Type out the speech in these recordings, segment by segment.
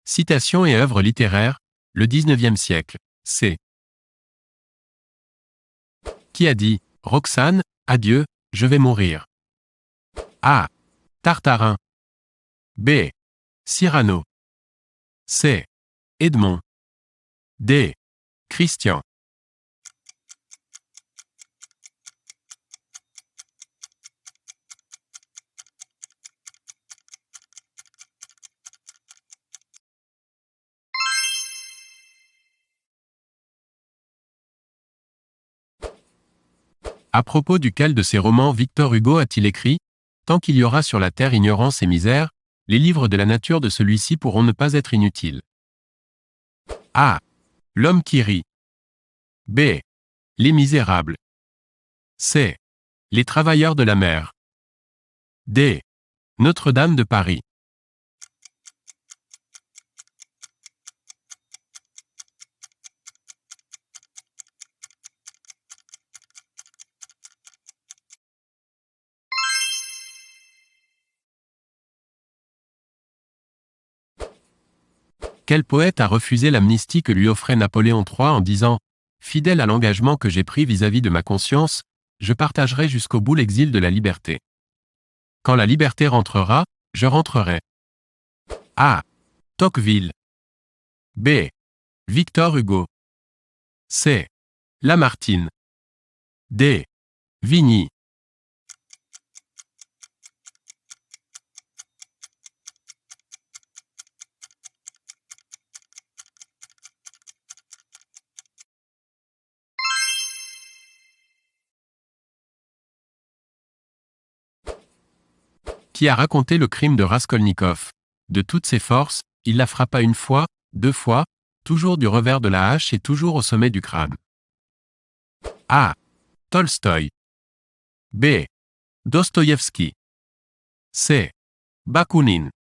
Citations et œuvres littéraires, le XIXe siècle. C. Qui a dit « Roxane, adieu, je vais mourir » A. Tartarin. B. Cyrano. C. Edmond. D. Christian. À propos duquel de ses romans Victor Hugo a-t-il écrit « Tant qu'il y aura sur la terre ignorance et misère, les livres de la nature de celui-ci pourront ne pas être inutiles. » A. L'homme qui rit. B. Les Misérables. C. Les travailleurs de la mer. D. Notre-Dame de Paris. Quel poète a refusé l'amnistie que lui offrait Napoléon III en disant « Fidèle à l'engagement que j'ai pris vis-à-vis de ma conscience, je partagerai jusqu'au bout l'exil de la liberté. Quand la liberté rentrera, je rentrerai. » A. Tocqueville. B. Victor Hugo. C. Lamartine. D. Vigny. Qui a raconté le crime de Raskolnikov. De toutes ses forces, il la frappa une fois, 2 fois, toujours du revers de la hache et toujours au sommet du crâne. A. Tolstoï. B. Dostoïevski. C. Bakounine.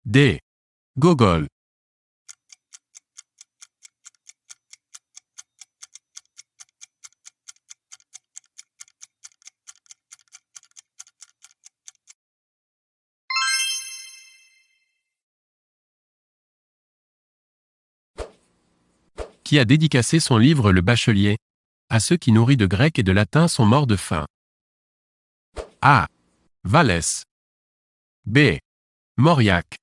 D. Gogol. Qui a dédicacé son livre Le Bachelier à ceux qui nourris de grec et de latin sont morts de faim. A. Vallès. B. Mauriac.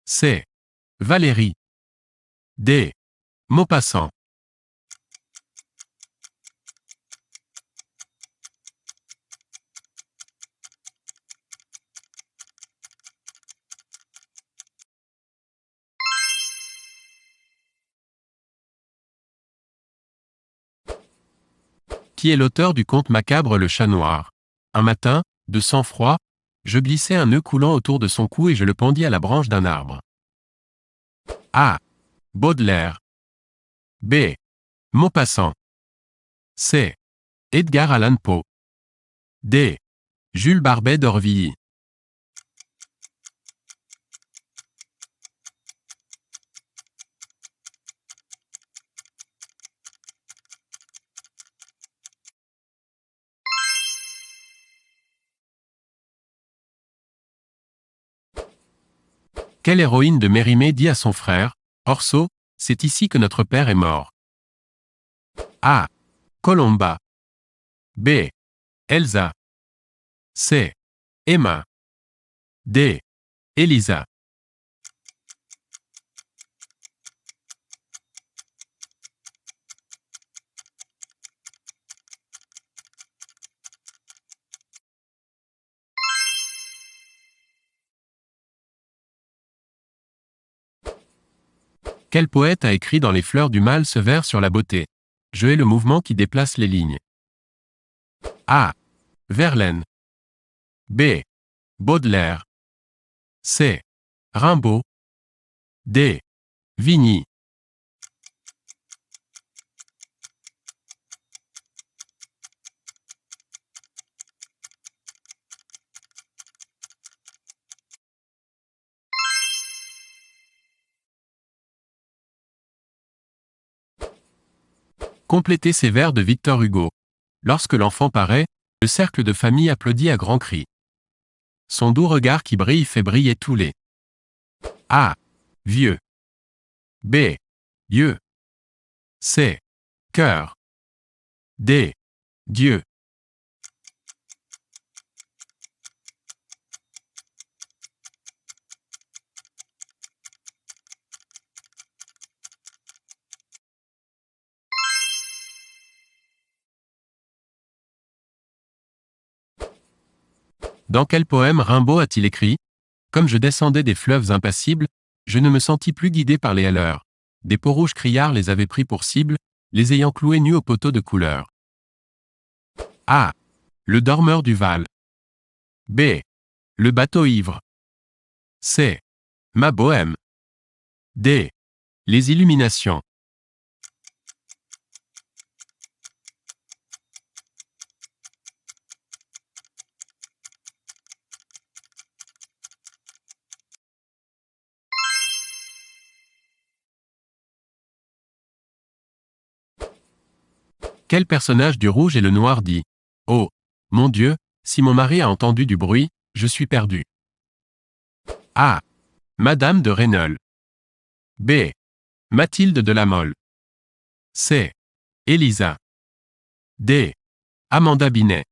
C. Valéry. D. Maupassant. Qui est l'auteur du conte macabre Le Chat Noir? Un matin, de sang-froid, je glissai un nœud coulant autour de son cou et je le pendis à la branche d'un arbre. A. Baudelaire. B. Maupassant. C. Edgar Allan Poe. D. Jules Barbet d'Aurevilly. Quelle héroïne de Mérimée dit à son frère, Orso, c'est ici que notre père est mort? A. Colomba. B. Elsa. C. Emma. D. Elisa. Quel poète a écrit dans Les Fleurs du Mal ce vers sur la beauté? Je hais le mouvement qui déplace les lignes. A. Verlaine. B. Baudelaire. C. Rimbaud. D. Vigny. Complétez ces vers de Victor Hugo. Lorsque l'enfant paraît, le cercle de famille applaudit à grands cris. Son doux regard qui brille fait briller tous les. A. Vieux. B. Yeux. C. Cœur. D. Dieu. Dans quel poème Rimbaud a-t-il écrit « Comme je descendais des fleuves impassibles, je ne me sentis plus guidé par les haleurs. Des peaux-rouges criards les avaient pris pour cible, les ayant cloués nus au poteau de couleur. » A. Le dormeur du Val. B. Le bateau ivre. C. Ma bohème. D. Les illuminations. Quel personnage du Rouge et le Noir dit « Oh, mon Dieu, si mon mari a entendu du bruit, je suis perdu. » A. Madame de Rênal. B. Mathilde de la Mole. C. Élisa. D. Amanda Binet.